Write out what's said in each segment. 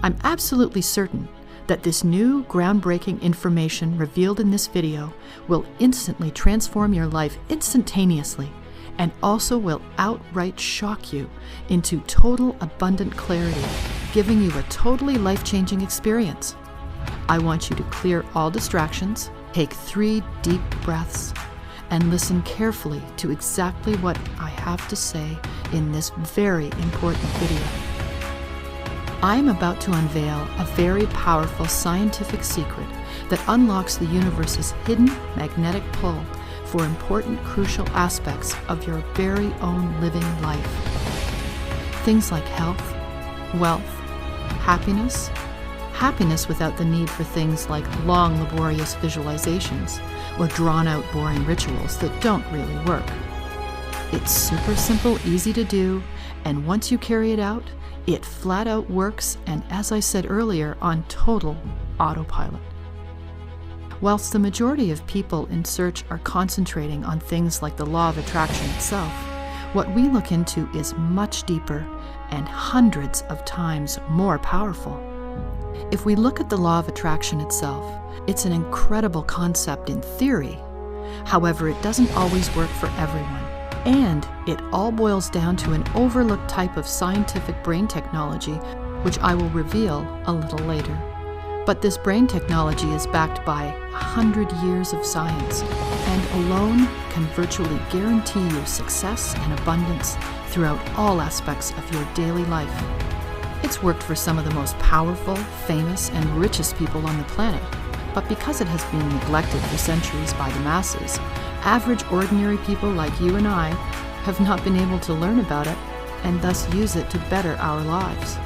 I'm absolutely certain that this new groundbreaking information revealed in this video will instantly transform your life instantaneously and also will outright shock you into total abundant clarity, giving you a totally life-changing experience. I want you to clear all distractions, take 3 deep breaths, and listen carefully to exactly what I have to say in this very important video. I am about to unveil a very powerful scientific secret that unlocks the universe's hidden magnetic pull for important, crucial aspects of your very own living life. Things like health, wealth, happiness without the need for things like long, laborious visualizations or drawn-out, boring rituals that don't really work. It's super simple, easy to do, and once you carry it out, it flat out works, and as I said earlier, on total autopilot. Whilst the majority of people in search are concentrating on things like the law of attraction itself, what we look into is much deeper and hundreds of times more powerful. If we look at the law of attraction itself, it's an incredible concept in theory. However, it doesn't always work for everyone. And it all boils down to an overlooked type of scientific brain technology, which I will reveal a little later. But this brain technology is backed by 100 years of science, and alone can virtually guarantee you success and abundance throughout all aspects of your daily life. It's worked for some of the most powerful, famous, and richest people on the planet, but because it has been neglected for centuries by the masses, average, ordinary people like you and I have not been able to learn about it and thus use it to better our lives.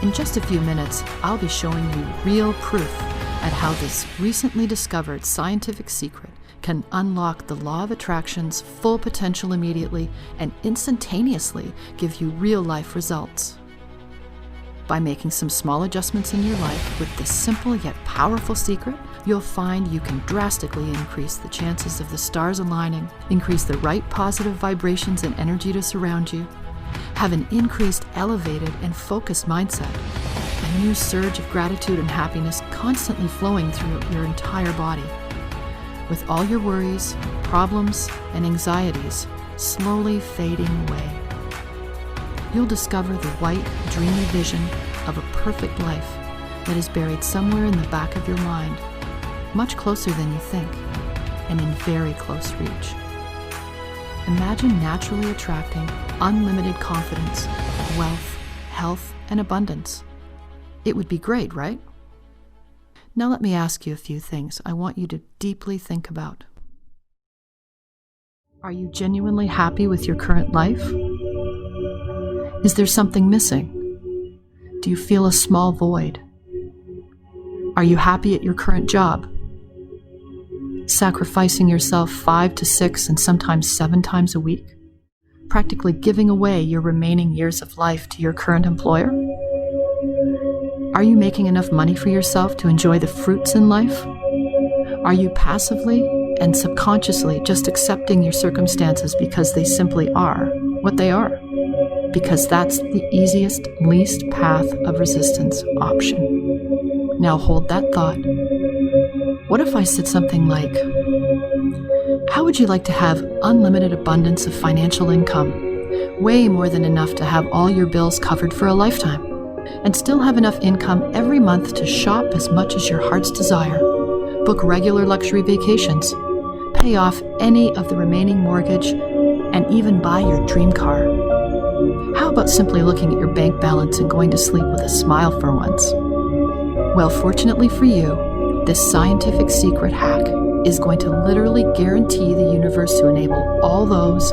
In just a few minutes, I'll be showing you real proof at how this recently discovered scientific secret can unlock the law of attraction's full potential immediately and instantaneously give you real-life results. By making some small adjustments in your life with this simple yet powerful secret, you'll find you can drastically increase the chances of the stars aligning, increase the right positive vibrations and energy to surround you, have an increased, elevated, and focused mindset, a new surge of gratitude and happiness constantly flowing through your entire body, with all your worries, problems, and anxieties slowly fading away. You'll discover the white, dreamy vision of a perfect life that is buried somewhere in the back of your mind, much closer than you think, and in very close reach. Imagine naturally attracting unlimited confidence, wealth, health, and abundance. It would be great, right? Now let me ask you a few things I want you to deeply think about. Are you genuinely happy with your current life? Is there something missing? Do you feel a small void? Are you happy at your current job? Sacrificing yourself 5 to 6 and sometimes 7 times a week? Practically giving away your remaining years of life to your current employer? Are you making enough money for yourself to enjoy the fruits in life? Are you passively and subconsciously just accepting your circumstances because they simply are what they are? Because that's the easiest, least path of resistance option. Now hold that thought. What if I said something like, how would you like to have unlimited abundance of financial income, way more than enough to have all your bills covered for a lifetime, and still have enough income every month to shop as much as your heart's desire, book regular luxury vacations, pay off any of the remaining mortgage, and even buy your dream car? How about simply looking at your bank balance and going to sleep with a smile for once? Well, fortunately for you, this scientific secret hack is going to literally guarantee the universe to enable all those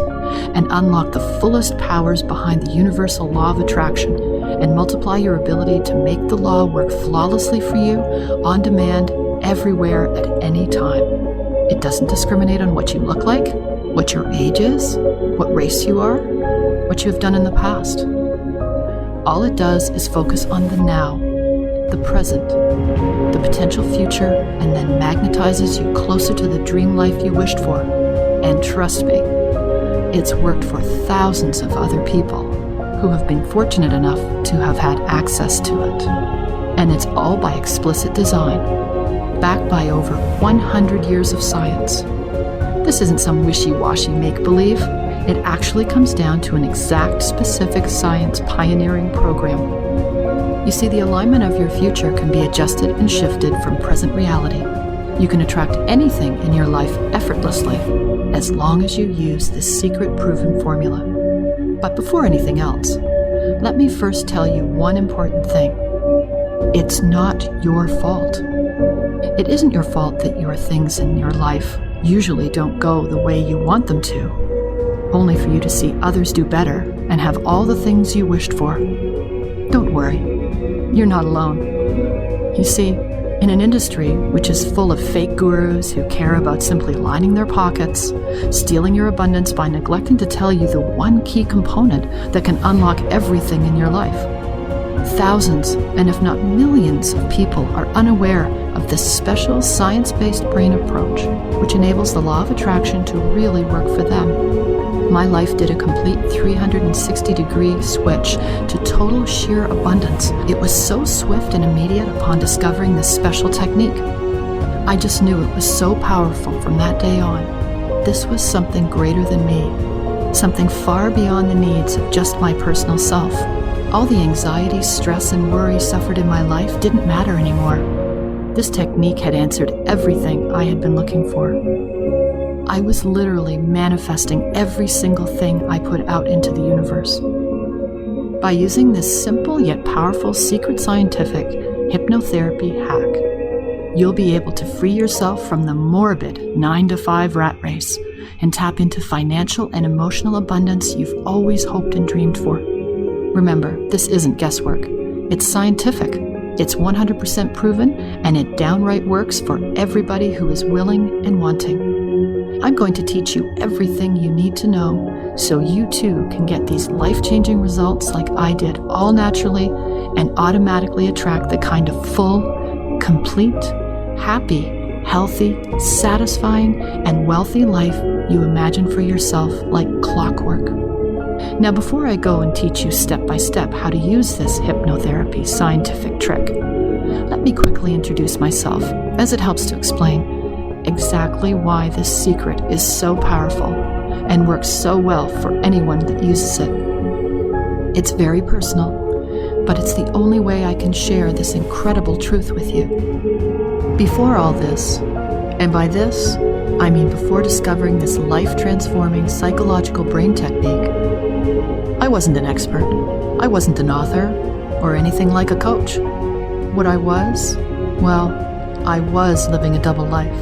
and unlock the fullest powers behind the universal law of attraction and multiply your ability to make the law work flawlessly for you, on demand, everywhere, at any time. It doesn't discriminate on what you look like, what your age is, what race you are, what you have done in the past. All it does is focus on the now, the present, the potential future, and then magnetizes you closer to the dream life you wished for. And trust me, it's worked for thousands of other people who have been fortunate enough to have had access to it. And it's all by explicit design, backed by over 100 years of science. This isn't some wishy-washy make-believe. It actually comes down to an exact, specific science pioneering program. You see, the alignment of your future can be adjusted and shifted from present reality. You can attract anything in your life effortlessly, as long as you use this secret proven formula. But before anything else, let me first tell you one important thing. It's not your fault. It isn't your fault that your things in your life usually don't go the way you want them to, only for you to see others do better and have all the things you wished for. Don't worry, you're not alone. You see, in an industry which is full of fake gurus who care about simply lining their pockets, stealing your abundance by neglecting to tell you the one key component that can unlock everything in your life, thousands, and if not millions of people are unaware of this special science-based brain approach, which enables the law of attraction to really work for them. My life did a complete 360-degree switch to total sheer abundance. It was so swift and immediate upon discovering this special technique. I just knew it was so powerful from that day on. This was something greater than me, something far beyond the needs of just my personal self. All the anxiety, stress, and worry suffered in my life didn't matter anymore. This technique had answered everything I had been looking for. I was literally manifesting every single thing I put out into the universe. By using this simple yet powerful secret scientific hypnotherapy hack, you'll be able to free yourself from the morbid 9-to-5 rat race and tap into financial and emotional abundance you've always hoped and dreamed for. Remember, this isn't guesswork. It's scientific. It's 100% proven, and it downright works for everybody who is willing and wanting. I'm going to teach you everything you need to know so you too can get these life-changing results like I did, all naturally, and automatically attract the kind of full, complete, happy, healthy, satisfying, and wealthy life you imagine for yourself like clockwork. Now, before I go and teach you step by step how to use this hypnotherapy scientific trick, let me quickly introduce myself, as it helps to explain exactly why this secret is so powerful and works so well for anyone that uses it. It's very personal, but it's the only way I can share this incredible truth with you. Before all this, and by this, I mean before discovering this life-transforming psychological brain technique, I wasn't an expert. I wasn't an author or anything like a coach. What I was, well, I was living a double life.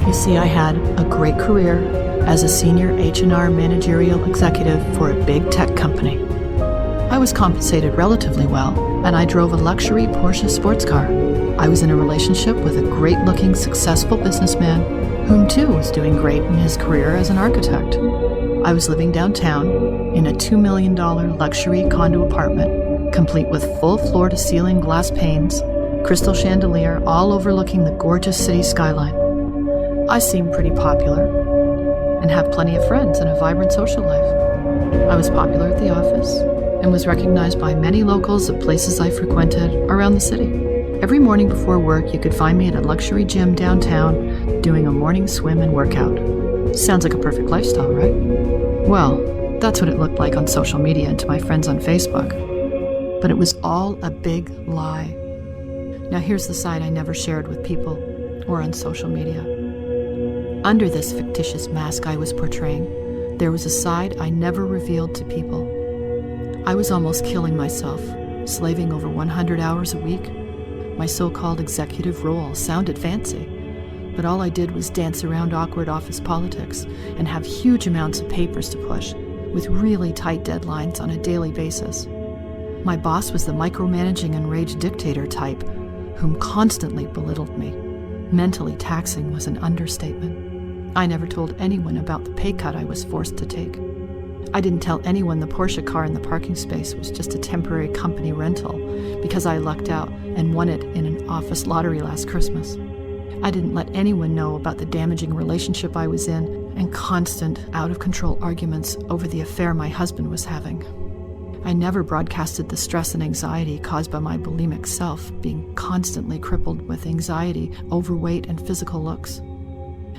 You see, I had a great career as a senior H&R managerial executive for a big tech company. I was compensated relatively well, and I drove a luxury Porsche sports car. I was in a relationship with a great-looking, successful businessman, whom too was doing great in his career as an architect. I was living downtown in a $2 million luxury condo apartment, complete with full floor-to-ceiling glass panes, crystal chandelier, all overlooking the gorgeous city skyline. I seemed pretty popular and have plenty of friends and a vibrant social life. I was popular at the office and was recognized by many locals of places I frequented around the city. Every morning before work, you could find me at a luxury gym downtown doing a morning swim and workout. Sounds like a perfect lifestyle, right? Well, that's what it looked like on social media and to my friends on Facebook. But it was all a big lie. Now here's the side I never shared with people or on social media. Under this fictitious mask I was portraying, there was a side I never revealed to people. I was almost killing myself, slaving over 100 hours a week. My so-called executive role sounded fancy, but all I did was dance around awkward office politics and have huge amounts of papers to push, with really tight deadlines on a daily basis. My boss was the micromanaging enraged dictator type, whom constantly belittled me. Mentally taxing was an understatement. I never told anyone about the pay cut I was forced to take. I didn't tell anyone the Porsche car in the parking space was just a temporary company rental because I lucked out and won it in an office lottery last Christmas. I didn't let anyone know about the damaging relationship I was in and constant, out-of-control arguments over the affair my husband was having. I never broadcasted the stress and anxiety caused by my bulimic self, being constantly crippled with anxiety, overweight, and physical looks.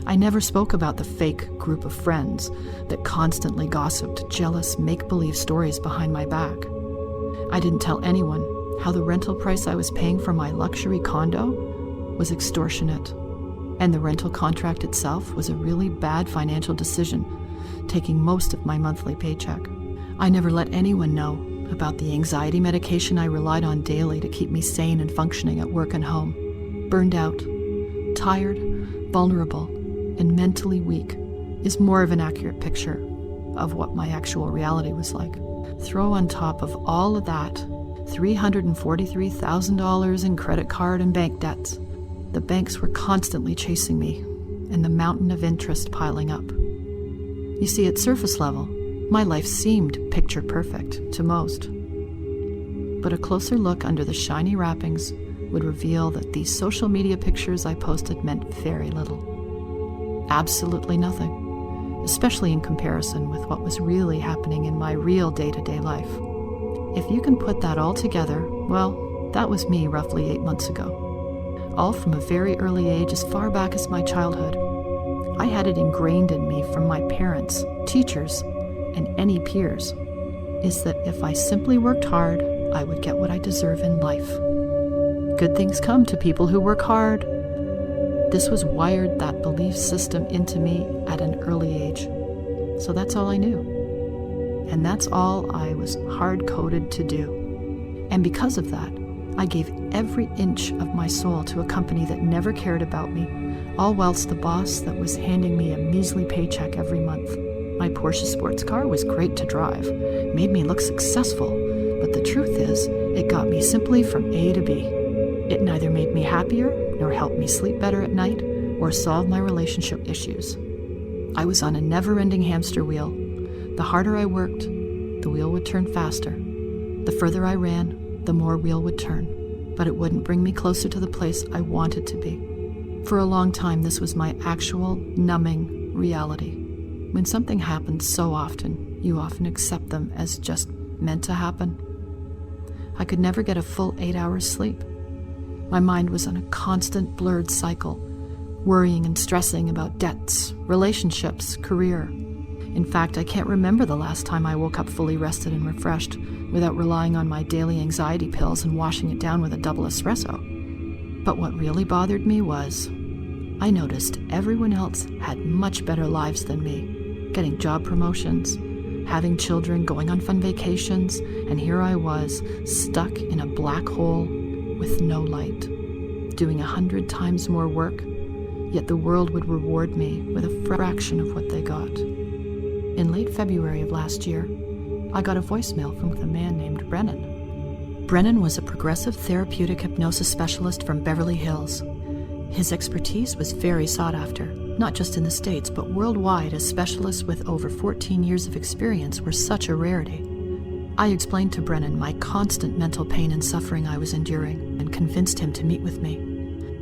I never spoke about the fake group of friends that constantly gossiped jealous, make-believe stories behind my back. I didn't tell anyone how the rental price I was paying for my luxury condo was extortionate, and the rental contract itself was a really bad financial decision, taking most of my monthly paycheck. I never let anyone know about the anxiety medication I relied on daily to keep me sane and functioning at work and home. Burned out, tired, vulnerable, and mentally weak is more of an accurate picture of what my actual reality was like. Throw on top of all of that $343,000 in credit card and bank debts. The banks were constantly chasing me, and the mountain of interest piling up. You see, at surface level, my life seemed picture perfect to most. But a closer look under the shiny wrappings would reveal that these social media pictures I posted meant very little. Absolutely nothing, especially in comparison with what was really happening in my real day-to-day life. If you can put that all together, well, that was me roughly 8 months ago. All from a very early age, as far back as my childhood. I had it ingrained in me from my parents, teachers, and any peers, is that if I simply worked hard, I would get what I deserve in life. Good things come to people who work hard. This was wired, that belief system, into me at an early age. So that's all I knew. And that's all I was hard-coded to do. And because of that, I gave every inch of my soul to a company that never cared about me, all whilst the boss that was handing me a measly paycheck every month. My Porsche sports car was great to drive, made me look successful, but the truth is, it got me simply from A to B. It neither made me happier, nor helped me sleep better at night, or solve my relationship issues. I was on a never-ending hamster wheel. The harder I worked, the wheel would turn faster. The further I ran, the more wheel would turn, but it wouldn't bring me closer to the place I wanted to be. For a long time, this was my actual, numbing reality. When something happens so often, you often accept them as just meant to happen. I could never get a full 8 hours sleep. My mind was on a constant blurred cycle, worrying and stressing about debts, relationships, career. In fact, I can't remember the last time I woke up fully rested and refreshed without relying on my daily anxiety pills and washing it down with a double espresso. But what really bothered me was, I noticed everyone else had much better lives than me, getting job promotions, having children, going on fun vacations, and here I was, stuck in a black hole with no light, doing 100 times more work, yet the world would reward me with a fraction of what they got. In late February of last year, I got a voicemail from a man named Brennan. Brennan was a progressive therapeutic hypnosis specialist from Beverly Hills. His expertise was very sought after, not just in the States, but worldwide, as specialists with over 14 years of experience were such a rarity. I explained to Brennan my constant mental pain and suffering I was enduring and convinced him to meet with me.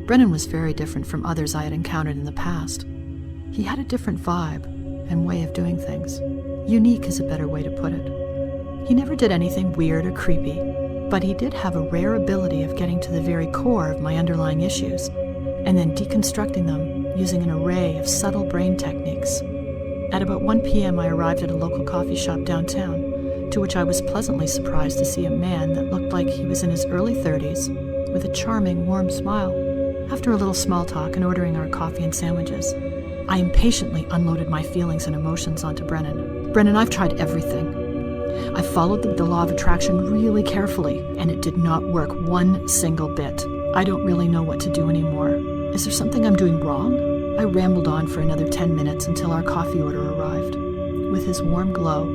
Brennan was very different from others I had encountered in the past. He had a different vibe and way of doing things. Unique is a better way to put it. He never did anything weird or creepy, but he did have a rare ability of getting to the very core of my underlying issues, and then deconstructing them using an array of subtle brain techniques. At about 1 p.m. I arrived at a local coffee shop downtown, to which I was pleasantly surprised to see a man that looked like he was in his early 30s, with a charming, warm smile. After a little small talk and ordering our coffee and sandwiches, I impatiently unloaded my feelings and emotions onto Brennan. Brennan, I've tried everything. I followed the law of attraction really carefully, and it did not work one single bit. I don't really know what to do anymore. Is there something I'm doing wrong? I rambled on for another 10 minutes until our coffee order arrived. With his warm glow,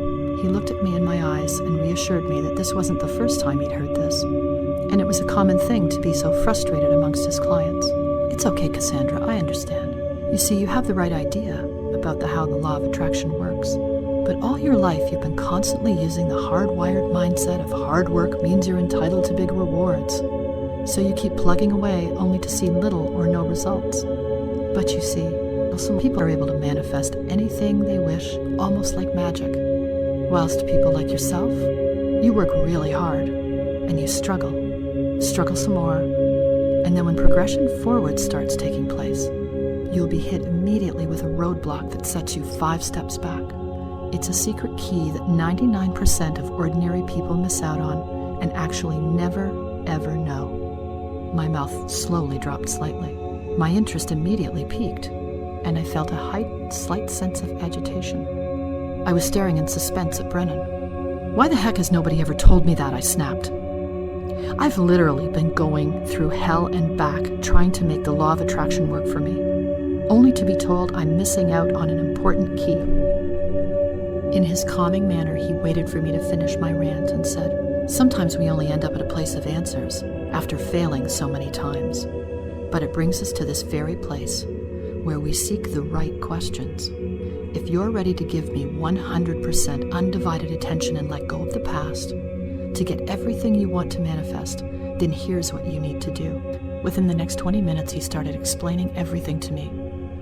he looked at me in my eyes and reassured me that this wasn't the first time he'd heard this, and it was a common thing to be so frustrated amongst his clients. It's okay, Cassandra, I understand. You see, you have the right idea about how the law of attraction works. But all your life, you've been constantly using the hardwired mindset of hard work means you're entitled to big rewards. So you keep plugging away only to see little or no results. But you see, some people are able to manifest anything they wish, almost like magic. Whilst people like yourself, You work really hard, and you struggle some more, and then when progression forward starts taking place, you'll be hit immediately with a roadblock that sets you 5 steps back. It's a secret key that 99% of ordinary people miss out on and actually never, ever know. My mouth slowly dropped slightly. My interest immediately peaked, and I felt a heightened, slight sense of agitation. I was staring in suspense at Brennan. Why the heck has nobody ever told me that? I snapped. I've literally been going through hell and back trying to make the law of attraction work for me, only to be told I'm missing out on an important key. In his calming manner, he waited for me to finish my rant and said, "Sometimes we only end up at a place of answers after failing so many times. But it brings us to this very place where we seek the right questions. If you're ready to give me 100% undivided attention and let go of the past, to get everything you want to manifest, then here's what you need to do." Within the next 20 minutes, he started explaining everything to me,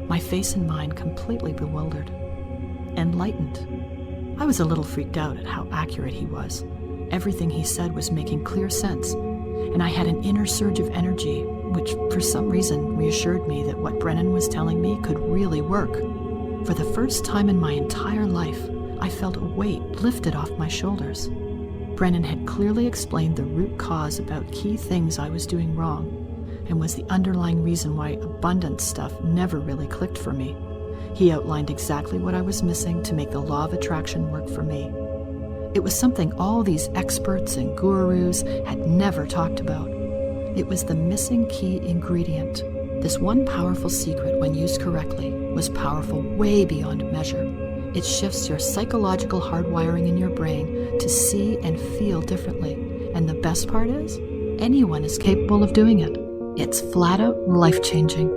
my face and mind completely bewildered. Enlightened. I was a little freaked out at how accurate he was. Everything he said was making clear sense, and I had an inner surge of energy, which for some reason reassured me that what Brennan was telling me could really work. For the first time in my entire life, I felt a weight lifted off my shoulders. Brennan had clearly explained the root cause about key things I was doing wrong, and was the underlying reason why abundance stuff never really clicked for me. He outlined exactly what I was missing to make the law of attraction work for me. It was something all these experts and gurus had never talked about. It was the missing key ingredient. This one powerful secret, when used correctly, was powerful way beyond measure. It shifts your psychological hardwiring in your brain to see and feel differently. And the best part is, anyone is capable of doing it. It's flat out life-changing.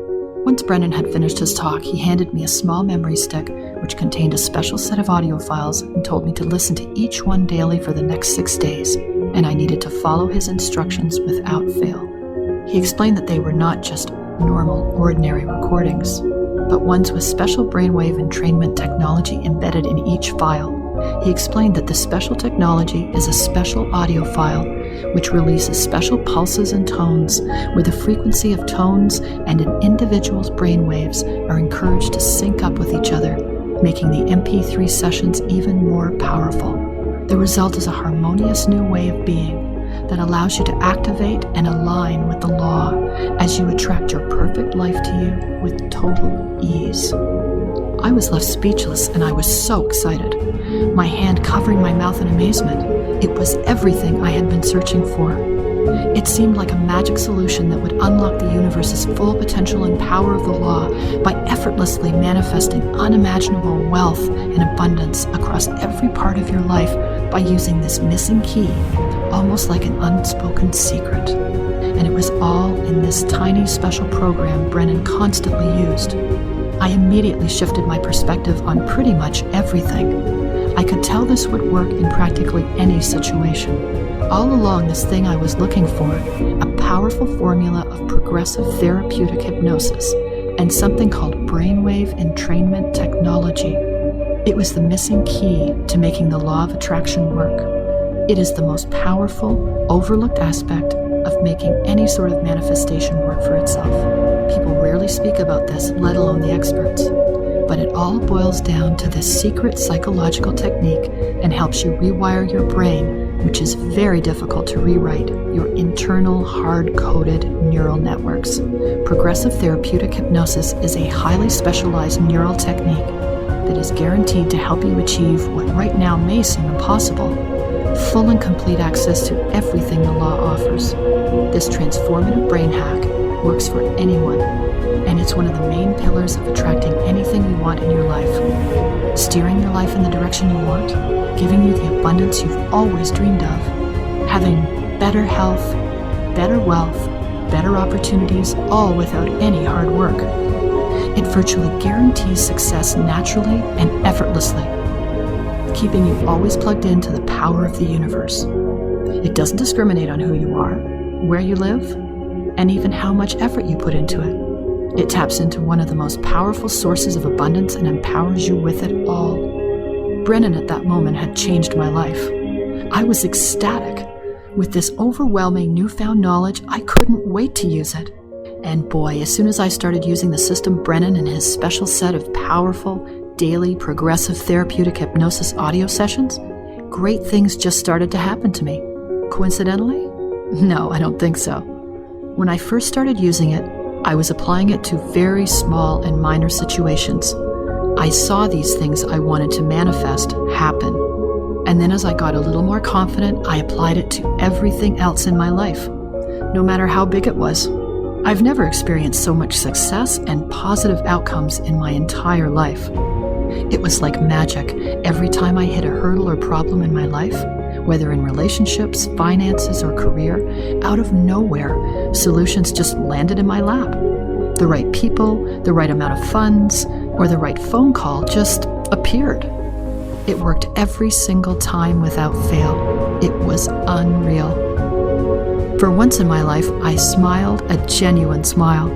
Once Brennan had finished his talk, he handed me a small memory stick which contained a special set of audio files and told me to listen to each one daily for the next 6 days, and I needed to follow his instructions without fail. He explained that they were not just normal, ordinary recordings, but ones with special brainwave entrainment technology embedded in each file. He explained that the special technology is a special audio file which releases special pulses and tones where the frequency of tones and an individual's brainwaves are encouraged to sync up with each other, making the MP3 sessions even more powerful. The result is a harmonious new way of being that allows you to activate and align with the law as you attract your perfect life to you with total ease. I was left speechless, and I was so excited, my hand covering my mouth in amazement. It was everything I had been searching for. It seemed like a magic solution that would unlock the universe's full potential and power of the law by effortlessly manifesting unimaginable wealth and abundance across every part of your life by using this missing key, almost like an unspoken secret. And it was all in this tiny special program Brennan constantly used. I immediately shifted my perspective on pretty much everything. I could tell this would work in practically any situation. All along, this thing I was looking for, a powerful formula of progressive therapeutic hypnosis and something called brainwave entrainment technology. It was the missing key to making the law of attraction work. It is the most powerful, overlooked aspect of making any sort of manifestation work for itself. People rarely speak about this, let alone the experts. But it all boils down to this secret psychological technique and helps you rewire your brain, which is very difficult to rewrite, your internal hard-coded neural networks. Progressive therapeutic hypnosis is a highly specialized neural technique that is guaranteed to help you achieve what right now may seem impossible: full and complete access to everything the law offers. This transformative brain hack works for anyone, and it's one of the main pillars of attracting anything you want in your life, steering your life in the direction you want, giving you the abundance you've always dreamed of, having better health, better wealth, better opportunities, all without any hard work. It virtually guarantees success naturally and effortlessly, keeping you always plugged into the power of the universe. It doesn't discriminate on who you are, where you live, and even how much effort you put into it. It taps into one of the most powerful sources of abundance and empowers you with it all. Brennan at that moment had changed my life. I was ecstatic. With this overwhelming newfound knowledge, I couldn't wait to use it. And boy, as soon as I started using the system Brennan and his special set of powerful, daily, progressive therapeutic hypnosis audio sessions, great things just started to happen to me. Coincidentally? No, I don't think so. When I first started using it, I was applying it to very small and minor situations. I saw these things I wanted to manifest happen. And then as I got a little more confident, I applied it to everything else in my life, no matter how big it was. I've never experienced so much success and positive outcomes in my entire life. It was like magic. Every time I hit a hurdle or problem in my life, whether in relationships, finances, or career, out of nowhere, solutions just landed in my lap. The right people, the right amount of funds, or the right phone call just appeared. It worked every single time without fail. It was unreal. For once in my life, I smiled a genuine smile.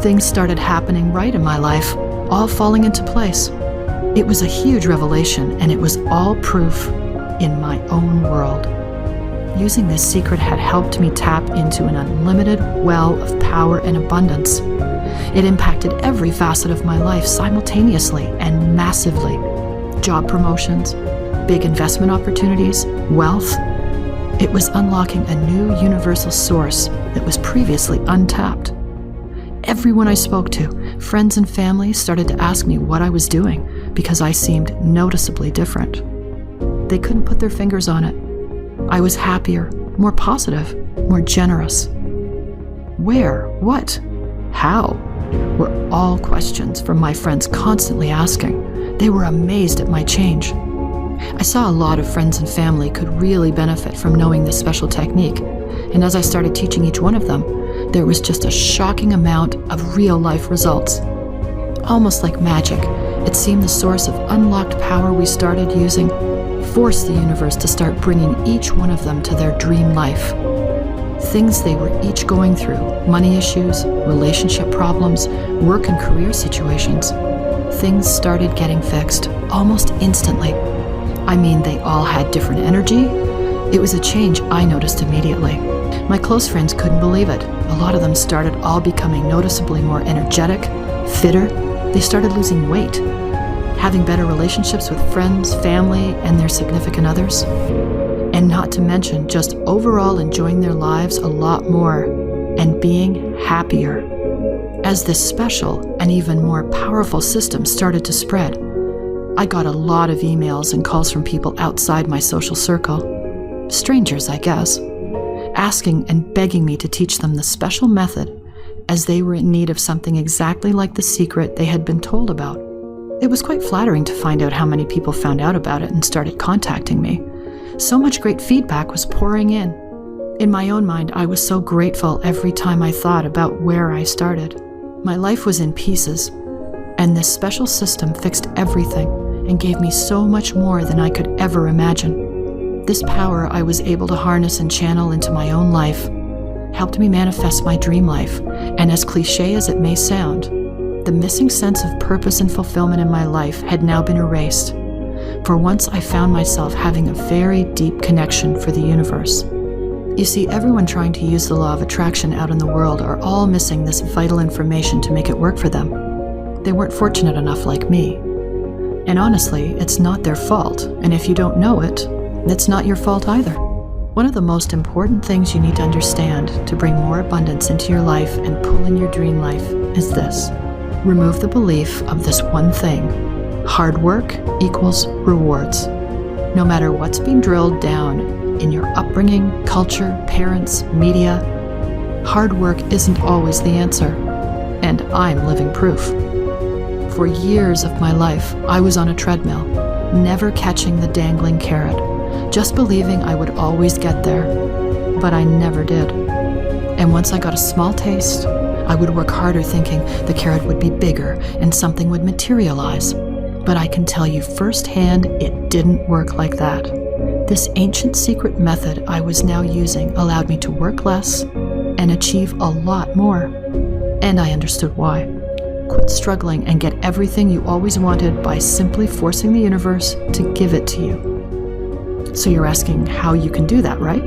Things started happening right in my life, all falling into place. It was a huge revelation, and it was all proof in my own world. Using this secret had helped me tap into an unlimited well of power and abundance. It impacted every facet of my life simultaneously and massively. Job promotions, big investment opportunities, wealth. It was unlocking a new universal source that was previously untapped. Everyone I spoke to, friends and family, started to ask me what I was doing because I seemed noticeably different. They couldn't put their fingers on it. I was happier, more positive, more generous. Where? What? How? Were all questions from my friends constantly asking. They were amazed at my change. I saw a lot of friends and family could really benefit from knowing this special technique, and as I started teaching each one of them, there was just a shocking amount of real-life results. Almost like magic, it seemed the source of unlocked power we started using forced the universe to start bringing each one of them to their dream life. Things they were each going through, money issues, relationship problems, work and career situations, things started getting fixed almost instantly. I mean, they all had different energy. It was a change I noticed immediately. My close friends couldn't believe it. A lot of them started all becoming noticeably more energetic, fitter. They started losing weight, having better relationships with friends, family, and their significant others. And not to mention just overall enjoying their lives a lot more and being happier. As this special and even more powerful system started to spread, I got a lot of emails and calls from people outside my social circle, strangers, I guess, asking and begging me to teach them the special method as they were in need of something exactly like the secret they had been told about. It was quite flattering to find out how many people found out about it and started contacting me. So much great feedback was pouring in. In my own mind, I was so grateful every time I thought about where I started. My life was in pieces, and this special system fixed everything and gave me so much more than I could ever imagine. This power I was able to harness and channel into my own life helped me manifest my dream life, and as cliche as it may sound, the missing sense of purpose and fulfillment in my life had now been erased. For once, I found myself having a very deep connection for the universe. You see, everyone trying to use the law of attraction out in the world are all missing this vital information to make it work for them. They weren't fortunate enough like me. And honestly, it's not their fault, and if you don't know it, it's not your fault either. One of the most important things you need to understand to bring more abundance into your life and pull in your dream life is this. Remove the belief of this one thing. Hard work equals rewards. No matter what's being drilled down in your upbringing, culture, parents, media, hard work isn't always the answer. And I'm living proof. For years of my life, I was on a treadmill, never catching the dangling carrot, just believing I would always get there. But I never did. And once I got a small taste, I would work harder thinking the carrot would be bigger and something would materialize. But I can tell you firsthand, it didn't work like that. This ancient secret method I was now using allowed me to work less and achieve a lot more. And I understood why. Quit struggling and get everything you always wanted by simply forcing the universe to give it to you. So you're asking how you can do that, right?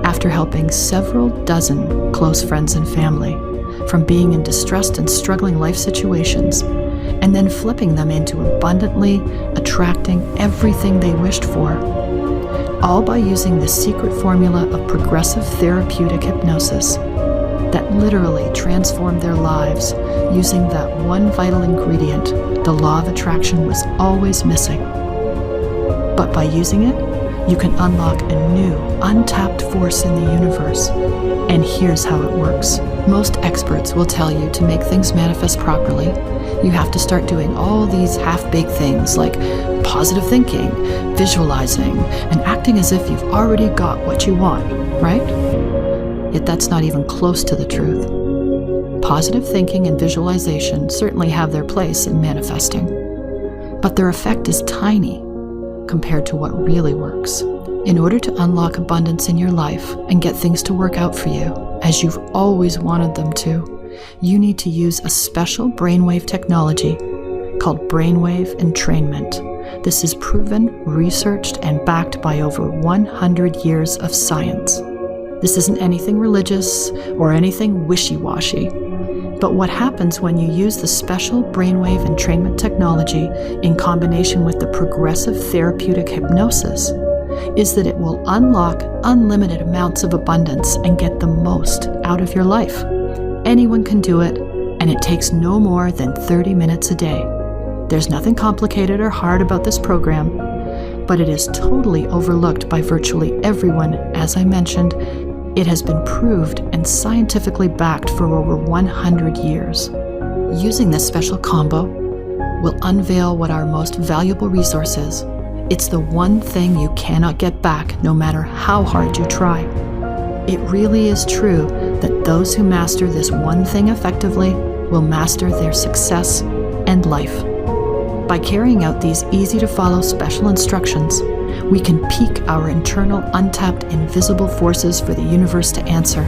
After helping several dozen close friends and family from being in distressed and struggling life situations, and then flipping them into abundantly attracting everything they wished for, all by using the secret formula of progressive therapeutic hypnosis that literally transformed their lives using that one vital ingredient the law of attraction was always missing. But by using it, you can unlock a new, untapped force in the universe. And here's how it works. Most experts will tell you to make things manifest properly, you have to start doing all these half-baked things like positive thinking, visualizing, and acting as if you've already got what you want, right? Yet that's not even close to the truth. Positive thinking and visualization certainly have their place in manifesting, but their effect is tiny compared to what really works. In order to unlock abundance in your life and get things to work out for you as you've always wanted them to, you need to use a special brainwave technology called brainwave entrainment. This is proven, researched, and backed by over 100 years of science. This isn't anything religious or anything wishy-washy. But what happens when you use the special brainwave entrainment technology in combination with the progressive therapeutic hypnosis is that it will unlock unlimited amounts of abundance and get the most out of your life. Anyone can do it, and it takes no more than 30 minutes a day. There's nothing complicated or hard about this program, but it is totally overlooked by virtually everyone. As I mentioned, it has been proved and scientifically backed for over 100 years. Using this special combo will unveil what our most valuable resource is. It's the one thing you cannot get back no matter how hard you try. It really is true that those who master this one thing effectively will master their success and life. By carrying out these easy-to-follow special instructions, we can peak our internal, untapped, invisible forces for the universe to answer.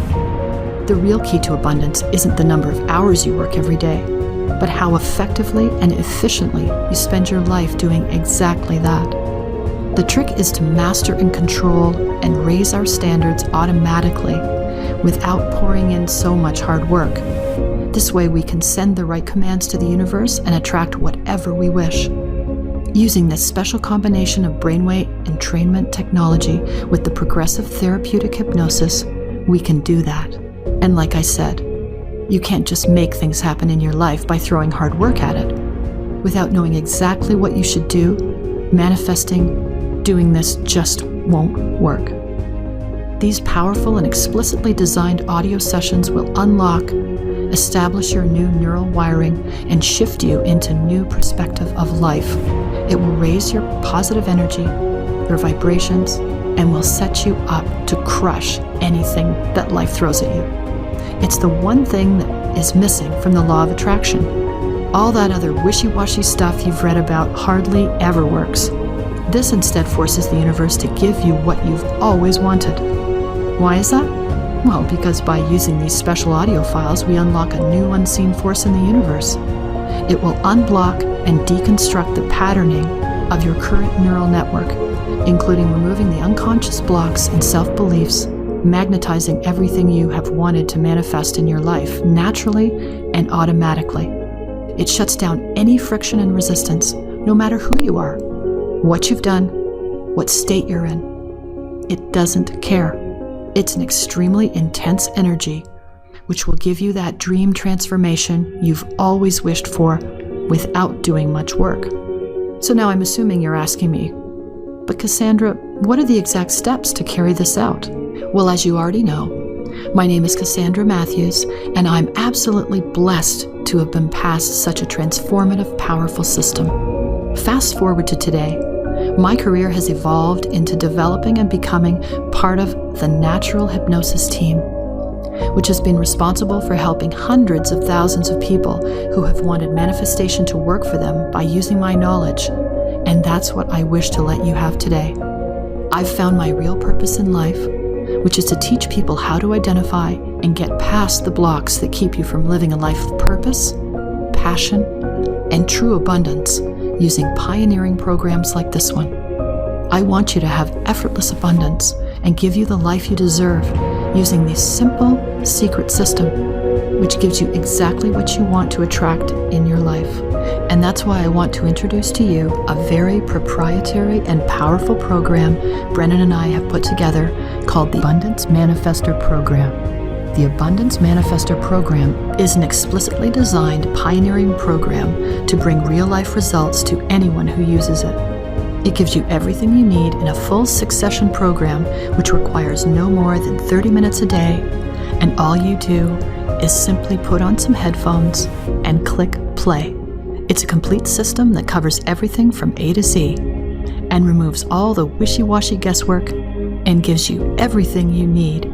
The real key to abundance isn't the number of hours you work every day, but how effectively and efficiently you spend your life doing exactly that. The trick is to master and control and raise our standards automatically without pouring in so much hard work. This way we can send the right commands to the universe and attract whatever we wish. Using this special combination of brainwave entrainment technology with the progressive therapeutic hypnosis, we can do that. And like I said, you can't just make things happen in your life by throwing hard work at it. Without knowing exactly what you should do, doing this just won't work. These powerful and explicitly designed audio sessions will unlock, establish your new neural wiring, and shift you into new perspective of life. It will raise your positive energy, your vibrations, and will set you up to crush anything that life throws at you. It's the one thing that is missing from the law of attraction. All that other wishy-washy stuff you've read about hardly ever works. This instead forces the universe to give you what you've always wanted. Why is that? Well, because by using these special audio files, we unlock a new unseen force in the universe. It will unblock and deconstruct the patterning of your current neural network, including removing the unconscious blocks and self-beliefs, magnetizing everything you have wanted to manifest in your life naturally and automatically. It shuts down any friction and resistance, no matter who you are, what you've done, what state you're in. It doesn't care. It's an extremely intense energy which will give you that dream transformation you've always wished for without doing much work. So now I'm assuming you're asking me, but Cassandra, what are the exact steps to carry this out? Well, as you already know, my name is Cassandra Matthews, and I'm absolutely blessed to have been passed such a transformative, powerful system. Fast forward to today. My career has evolved into developing and becoming part of the Natural Hypnosis team, which has been responsible for helping hundreds of thousands of people who have wanted manifestation to work for them by using my knowledge, and that's what I wish to let you have today. I've found my real purpose in life, which is to teach people how to identify and get past the blocks that keep you from living a life of purpose, passion, and true abundance using pioneering programs like this one. I want you to have effortless abundance and give you the life you deserve using this simple secret system, which gives you exactly what you want to attract in your life. And that's why I want to introduce to you a very proprietary and powerful program Brennan and I have put together called the Abundance Manifestor Program. The Abundance Manifestor Program is an explicitly designed pioneering program to bring real-life results to anyone who uses it. It gives you everything you need in a full 6-session program, which requires no more than 30 minutes a day, and all you do is simply put on some headphones and click play. It's a complete system that covers everything from A to Z and removes all the wishy-washy guesswork and gives you everything you need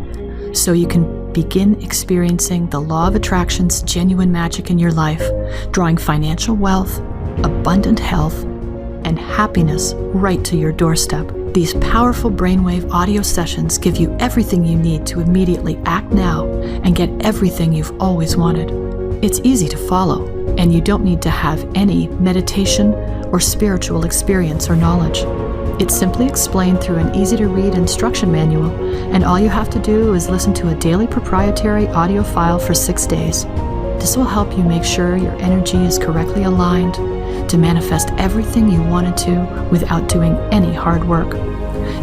so you can begin experiencing the law of attraction's genuine magic in your life, drawing financial wealth, abundant health, and happiness right to your doorstep. These powerful brainwave audio sessions give you everything you need to immediately act now and get everything you've always wanted. It's easy to follow, and you don't need to have any meditation or spiritual experience or knowledge. It's simply explained through an easy-to-read instruction manual, and all you have to do is listen to a daily proprietary audio file for 6 days. This will help you make sure your energy is correctly aligned to manifest everything you wanted to without doing any hard work.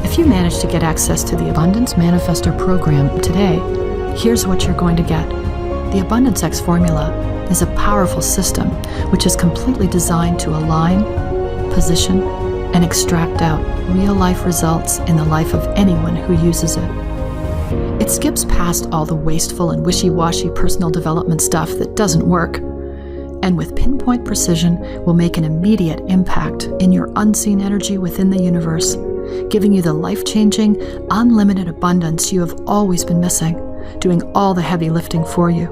If you manage to get access to the Abundance Manifestor Program today, here's what you're going to get. The Abundance X Formula is a powerful system which is completely designed to align, position, and extract out real-life results in the life of anyone who uses it. It skips past all the wasteful and wishy-washy personal development stuff that doesn't work, and with pinpoint precision will make an immediate impact in your unseen energy within the universe, giving you the life-changing, unlimited abundance you have always been missing, doing all the heavy lifting for you.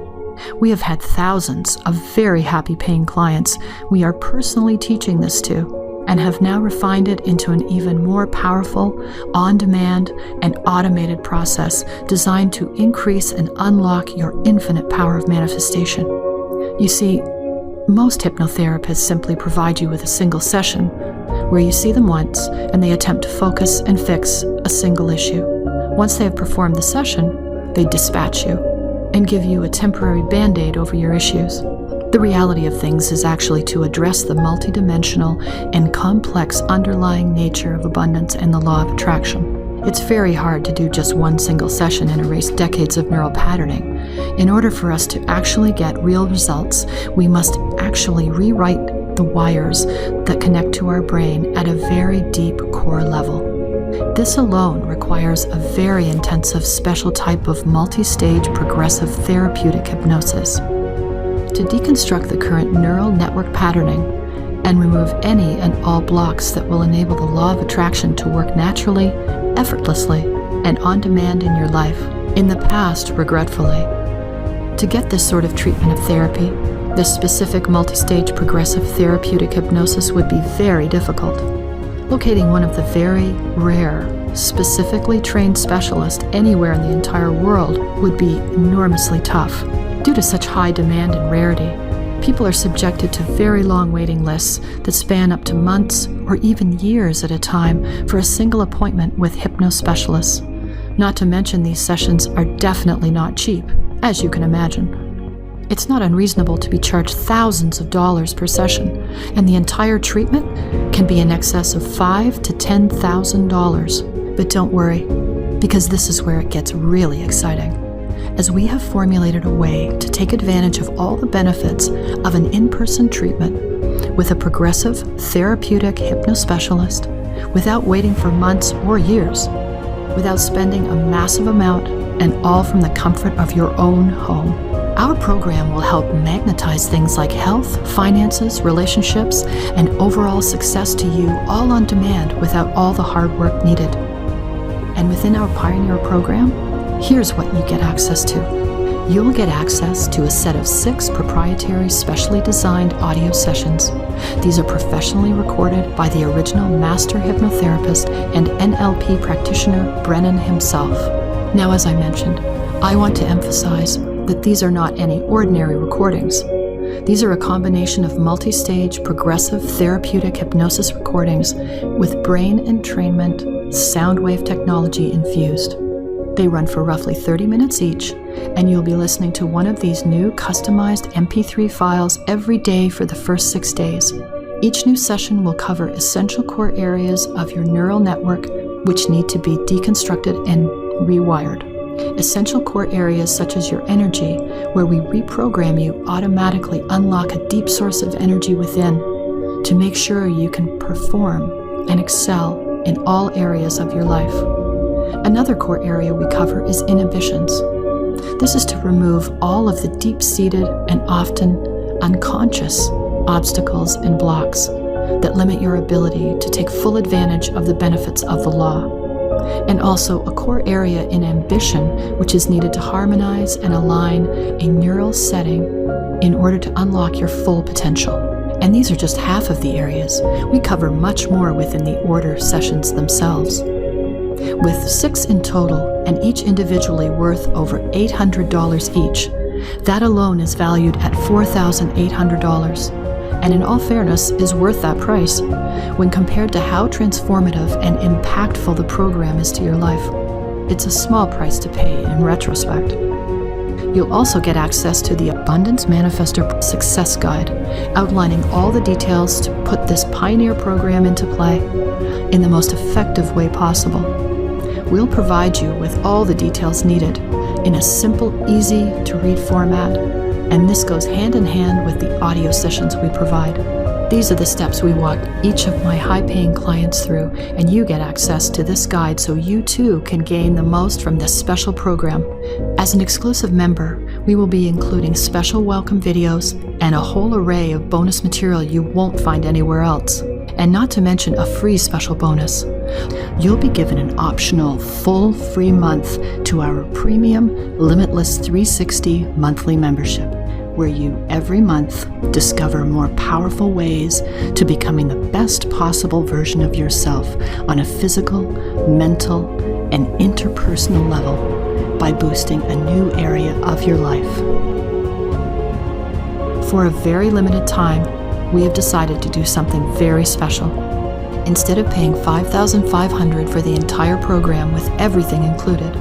We have had thousands of very happy paying clients we are personally teaching this to, and have now refined it into an even more powerful, on-demand, and automated process designed to increase and unlock your infinite power of manifestation. You see, most hypnotherapists simply provide you with a single session where you see them once and they attempt to focus and fix a single issue. Once they have performed the session, they dispatch you and give you a temporary band-aid over your issues. The reality of things is actually to address the multidimensional and complex underlying nature of abundance and the law of attraction. It's very hard to do just one single session and erase decades of neural patterning. In order for us to actually get real results, we must actually rewrite the wires that connect to our brain at a very deep core level. This alone requires a very intensive special type of multi-stage progressive therapeutic hypnosis. To deconstruct the current neural network patterning and remove any and all blocks that will enable the law of attraction to work naturally, effortlessly, and on demand in your life. In the past, regretfully, to get this sort of treatment of therapy, this specific multi-stage progressive therapeutic hypnosis would be very difficult. Locating one of the very rare, specifically trained specialists anywhere in the entire world would be enormously tough. Due to such high demand and rarity, people are subjected to very long waiting lists that span up to months or even years at a time for a single appointment with hypnospecialists. Not to mention, these sessions are definitely not cheap, as you can imagine. It's not unreasonable to be charged thousands of dollars per session, and the entire treatment can be in excess of $5,000 to $10,000. But don't worry, because this is where it gets really exciting, as we have formulated a way to take advantage of all the benefits of an in-person treatment with a progressive therapeutic hypnospecialist without waiting for months or years, without spending a massive amount, and all from the comfort of your own home. Our program will help magnetize things like health, finances, relationships, and overall success to you all on demand without all the hard work needed. And within our Pioneer program, here's what you get access to. You'll get access to a set of 6 proprietary, specially designed audio sessions. These are professionally recorded by the original master hypnotherapist and NLP practitioner, Brennan himself. Now, as I mentioned, I want to emphasize that these are not any ordinary recordings. These are a combination of multi-stage progressive therapeutic hypnosis recordings with brain entrainment sound wave technology infused. They run for roughly 30 minutes each, and you'll be listening to one of these new customized MP3 files every day for the first 6 days. Each new session will cover essential core areas of your neural network which need to be deconstructed and rewired. Essential core areas such as your energy, where we reprogram you automatically unlock a deep source of energy within to make sure you can perform and excel in all areas of your life. Another core area we cover is inhibitions. This is to remove all of the deep-seated and often unconscious obstacles and blocks that limit your ability to take full advantage of the benefits of the law. And also a core area in ambition, which is needed to harmonize and align a neural setting in order to unlock your full potential. And these are just half of the areas. We cover much more within the order sessions themselves. With 6 in total, and each individually worth over $800 each, that alone is valued at $4,800. And in all fairness, is worth that price when compared to how transformative and impactful the program is to your life. It's a small price to pay in retrospect. You'll also get access to the Abundance Manifestor Success Guide, outlining all the details to put this pioneer program into play in the most effective way possible. We'll provide you with all the details needed in a simple, easy-to-read format, and this goes hand in hand with the audio sessions we provide. These are the steps we walk each of my high-paying clients through, and you get access to this guide so you too can gain the most from this special program. As an exclusive member, we will be including special welcome videos and a whole array of bonus material you won't find anywhere else. And not to mention a free special bonus. You'll be given an optional full free month to our premium Limitless 360 monthly membership, where you every month discover more powerful ways to becoming the best possible version of yourself on a physical, mental, and interpersonal level by boosting a new area of your life. For a very limited time, we have decided to do something very special. Instead of paying $5,500 for the entire program with everything included,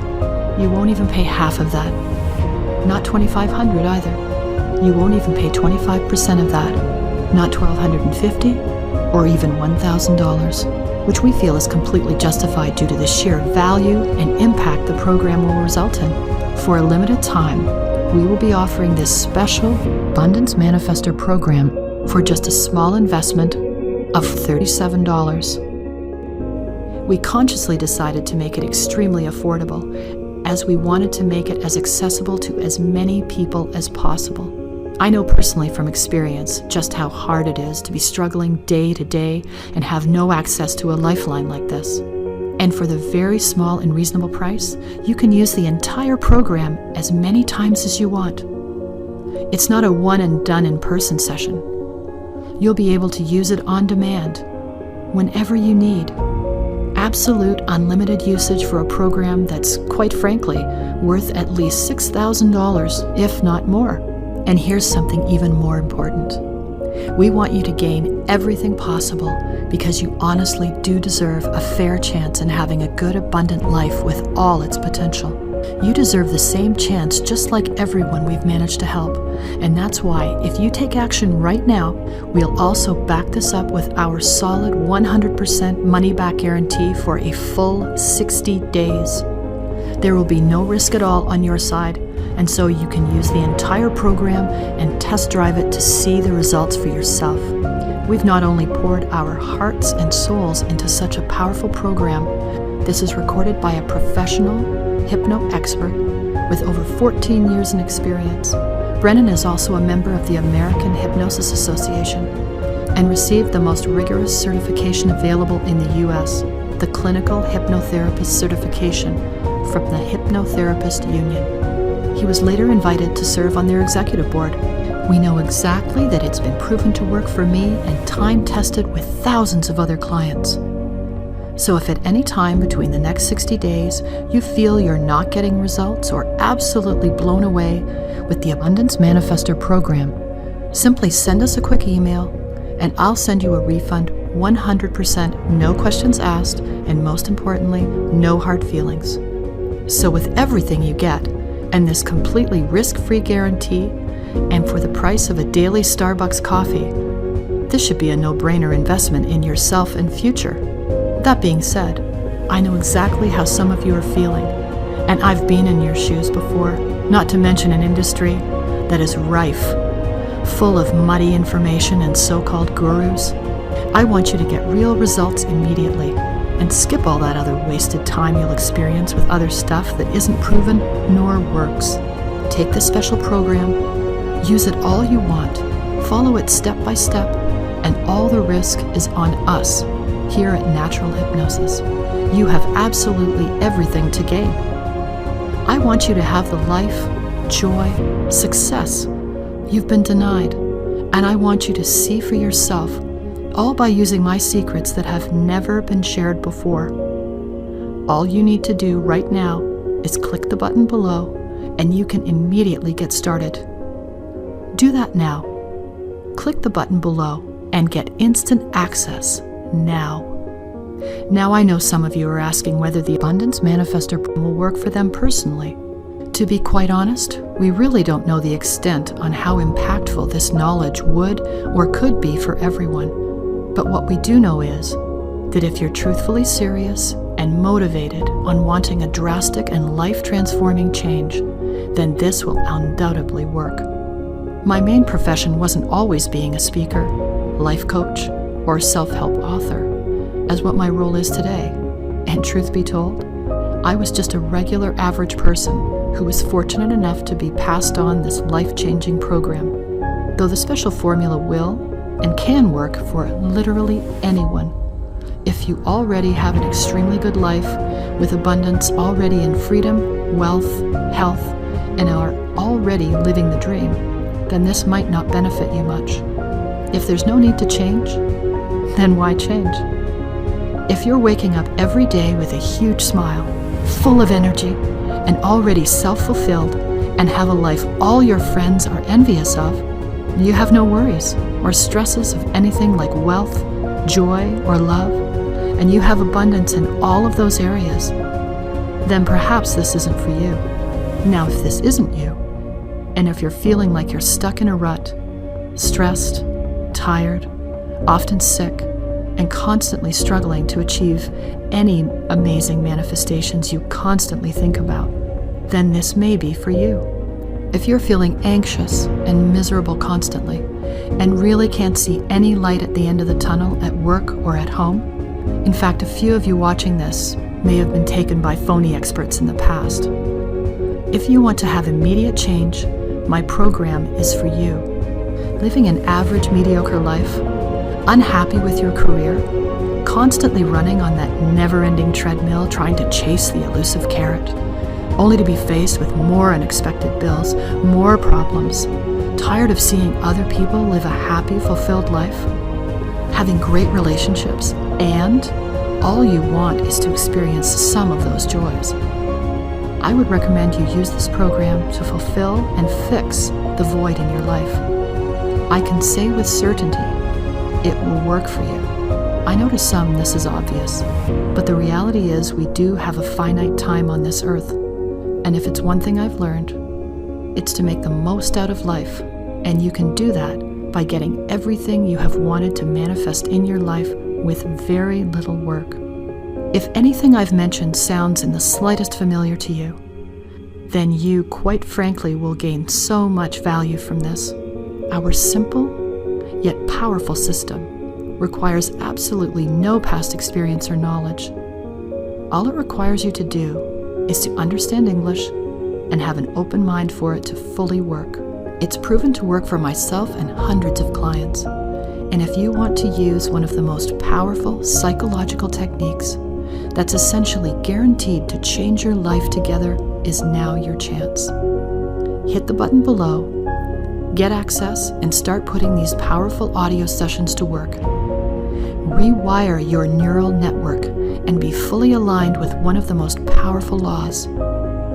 you won't even pay half of that. Not $2,500 either. You won't even pay 25% of that. Not $1,250 or even $1,000, which we feel is completely justified due to the sheer value and impact the program will result in. For a limited time, we will be offering this special Abundance Manifestor program for just a small investment of $37. We consciously decided to make it extremely affordable, as we wanted to make it as accessible to as many people as possible. I know personally from experience just how hard it is to be struggling day to day and have no access to a lifeline like this. And for the very small and reasonable price, you can use the entire program as many times as you want. It's not a one and done in-person session. You'll be able to use it on demand, whenever you need. Absolute unlimited usage for a program that's, quite frankly, worth at least $6,000, if not more. And here's something even more important. We want you to gain everything possible because you honestly do deserve a fair chance in having a good, abundant life with all its potential. You deserve the same chance just like everyone we've managed to help. And that's why, if you take action right now, we'll also back this up with our solid 100% money-back guarantee for a full 60 days. There will be no risk at all on your side, and so you can use the entire program and test drive it to see the results for yourself. We've not only poured our hearts and souls into such a powerful program, this is recorded by a professional hypno expert with over 14 years in experience. Brennan is also a member of the American Hypnosis Association and received the most rigorous certification available in the U.S., the Clinical Hypnotherapist Certification from the Hypnotherapist Union. He was later invited to serve on their executive board. We know exactly that it's been proven to work for me and time-tested with thousands of other clients. So if at any time between the next 60 days you feel you're not getting results or absolutely blown away with the Abundance Manifestor program, Simply send us a quick email, and I'll send you a refund 100%, no questions asked, and most importantly, no hard feelings. So with everything you get, and this completely risk-free guarantee, and for the price of a daily Starbucks coffee, this should be a no-brainer investment in yourself and future. That being said, I know exactly how some of you are feeling, and I've been in your shoes before, not to mention an industry that is rife, full of muddy information and so-called gurus. I want you to get real results immediately and skip all that other wasted time you'll experience with other stuff that isn't proven nor works. Take this special program, use it all you want, follow it step by step, and all the risk is on us here at Natural Hypnosis. You have absolutely everything to gain. I want you to have the life, joy, success you've been denied, and I want you to see for yourself, all by using my secrets that have never been shared before. All you need to do right now is click the button below, and you can immediately get started. Do that now. Click the button below and get instant access now. Now I know some of you are asking whether the Abundance Manifestor will work for them personally. To be quite honest, we really don't know the extent on how impactful this knowledge would or could be for everyone. But what we do know is that if you're truthfully serious and motivated on wanting a drastic and life-transforming change, then this will undoubtedly work. My main profession wasn't always being a speaker, life coach, or self-help author, as what my role is today. And truth be told, I was just a regular average person who was fortunate enough to be passed on this life-changing program, though the special formula will and can work for literally anyone. If you already have an extremely good life with abundance already in freedom, wealth, health, and are already living the dream, then this might not benefit you much. If there's no need to change, then why change? If you're waking up every day with a huge smile, full of energy, and already self-fulfilled, and have a life all your friends are envious of, you have no worries or stresses of anything like wealth, joy, or love, and you have abundance in all of those areas, then perhaps this isn't for you. Now, if this isn't you, and if you're feeling like you're stuck in a rut, stressed, tired, often sick, and constantly struggling to achieve any amazing manifestations you constantly think about, then this may be for you. If you're feeling anxious and miserable constantly, and really can't see any light at the end of the tunnel at work or at home, in fact, a few of you watching this may have been taken by phony experts in the past. If you want to have immediate change, my program is for you. Living an average, mediocre life, unhappy with your career, constantly running on that never-ending treadmill trying to chase the elusive carrot, only to be faced with more unexpected bills, more problems, tired of seeing other people live a happy, fulfilled life, having great relationships, and all you want is to experience some of those joys. I would recommend you use this program to fulfill and fix the void in your life. I can say with certainty, it will work for you. I know to some this is obvious, but the reality is we do have a finite time on this earth. And if it's one thing I've learned, it's to make the most out of life. And you can do that by getting everything you have wanted to manifest in your life with very little work. If anything I've mentioned sounds in the slightest familiar to you, then you, quite frankly, will gain so much value from this. Our simple yet powerful system requires absolutely no past experience or knowledge. All it requires you to do is to understand English and have an open mind for it to fully work. It's proven to work for myself and hundreds of clients. And if you want to use one of the most powerful psychological techniques that's essentially guaranteed to change your life together, is now your chance. Hit the button below, get access, and start putting these powerful audio sessions to work. Rewire your neural network and be fully aligned with one of the most powerful laws.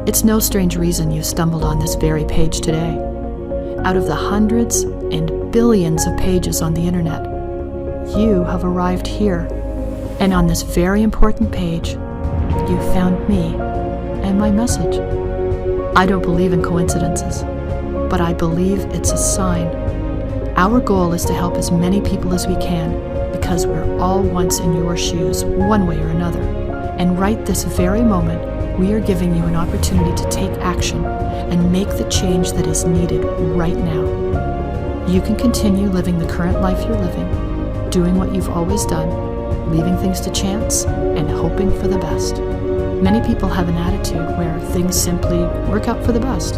It's no strange reason you stumbled on this very page today. Out of the hundreds and billions of pages on the internet. You have arrived here, and on this very important page, you found me and my message. I don't believe in coincidences, but I believe it's a sign. Our goal is to help as many people as we can, because we're all once in your shoes, one way or another. And right this very moment, we are giving you an opportunity to take action and make the change that is needed right now. You can continue living the current life you're living, doing what you've always done, leaving things to chance, and hoping for the best. Many people have an attitude where things simply work out for the best.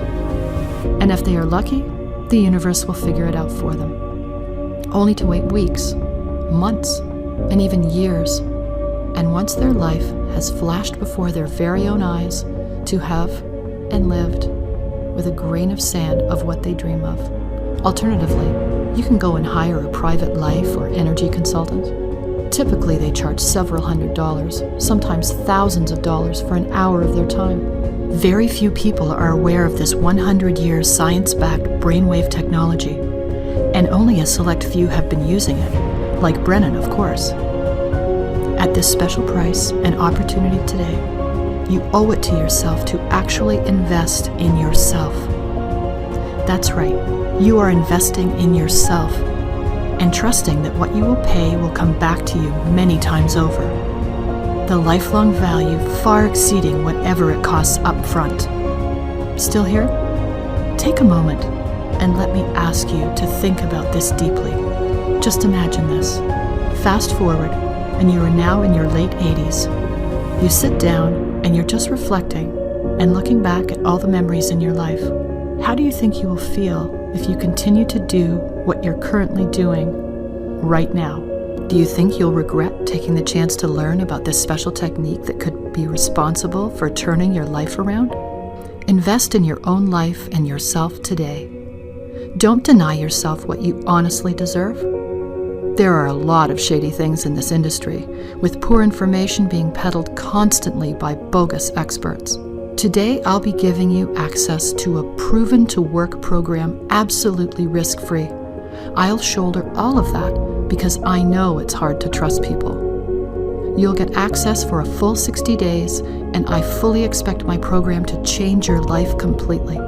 And if they are lucky, the universe will figure it out for them. Only to wait weeks, months, and even years. And once their life has flashed before their very own eyes, to have and lived with a grain of sand of what they dream of. Alternatively, you can go and hire a private life or energy consultant. Typically, they charge several $100s, sometimes thousands of dollars for an hour of their time. Very few people are aware of this 100-year science-backed brainwave technology, and only a select few have been using it, like Brennan, of course. At this special price and opportunity today, you owe it to yourself to actually invest in yourself. That's right, you are investing in yourself and trusting that what you will pay will come back to you many times over. The lifelong value far exceeding whatever it costs up front. Still here? Take a moment and let me ask you to think about this deeply. Just imagine this. Fast forward, and you are now in your late 80s. You sit down and you're just reflecting and looking back at all the memories in your life. How do you think you will feel if you continue to do what you're currently doing right now? Do you think you'll regret taking the chance to learn about this special technique that could be responsible for turning your life around? Invest in your own life and yourself today. Don't deny yourself what you honestly deserve. There are a lot of shady things in this industry, with poor information being peddled constantly by bogus experts. Today, I'll be giving you access to a proven-to-work program absolutely risk-free. I'll shoulder all of that because I know it's hard to trust people. You'll get access for a full 60 days, and I fully expect my program to change your life completely.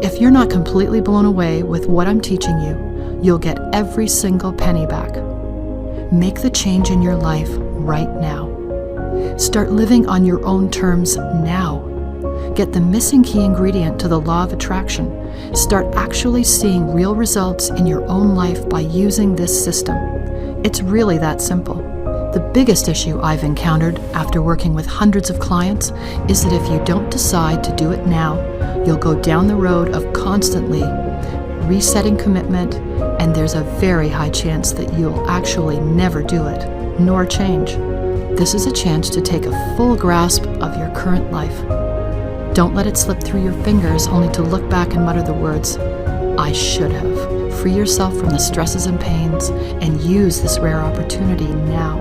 If you're not completely blown away with what I'm teaching you, you'll get every single penny back. Make the change in your life right now. Start living on your own terms now. Get the missing key ingredient to the law of attraction. Start actually seeing real results in your own life by using this system. It's really that simple. The biggest issue I've encountered after working with hundreds of clients is that if you don't decide to do it now, you'll go down the road of constantly resetting commitment, and there's a very high chance that you'll actually never do it, nor change. This is a chance to take a full grasp of your current life. Don't let it slip through your fingers only to look back and mutter the words, "I should have." Free yourself from the stresses and pains and use this rare opportunity now.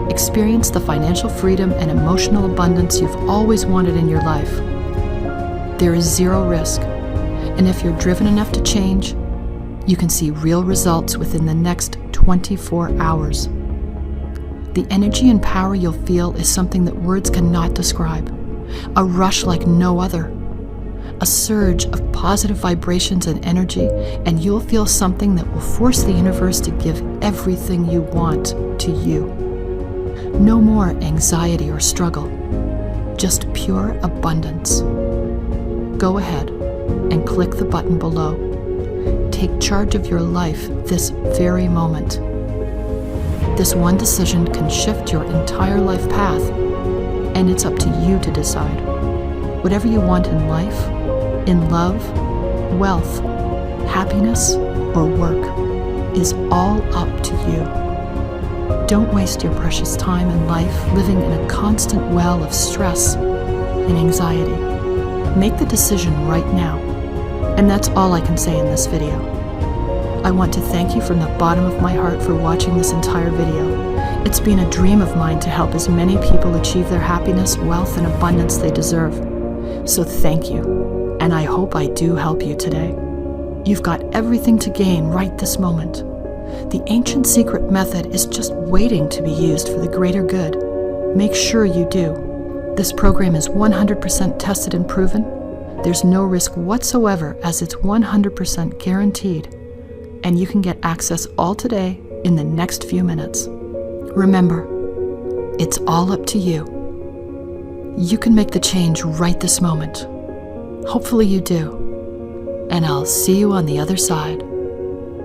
Experience the financial freedom and emotional abundance you've always wanted in your life. There is zero risk, and if you're driven enough to change, you can see real results within the next 24 hours. The energy and power you'll feel is something that words cannot describe. A rush like no other. A surge of positive vibrations and energy, and you'll feel something that will force the universe to give everything you want to you. No more anxiety or struggle, just pure abundance. Go ahead and click the button below. Take charge of your life this very moment. This one decision can shift your entire life path, and it's up to you to decide. Whatever you want in life, in love, wealth, happiness, or work is all up to you. Don't waste your precious time in life living in a constant well of stress and anxiety. Make the decision right now. And that's all I can say in this video. I want to thank you from the bottom of my heart for watching this entire video. It's been a dream of mine to help as many people achieve their happiness, wealth, and abundance they deserve. So thank you, and I hope I do help you today. You've got everything to gain right this moment. The ancient secret method is just waiting to be used for the greater good. Make sure you do. This program is 100% tested and proven. There's no risk whatsoever, as it's 100% guaranteed. And you can get access all today in the next few minutes. Remember, it's all up to you. You can make the change right this moment. Hopefully you do. And I'll see you on the other side.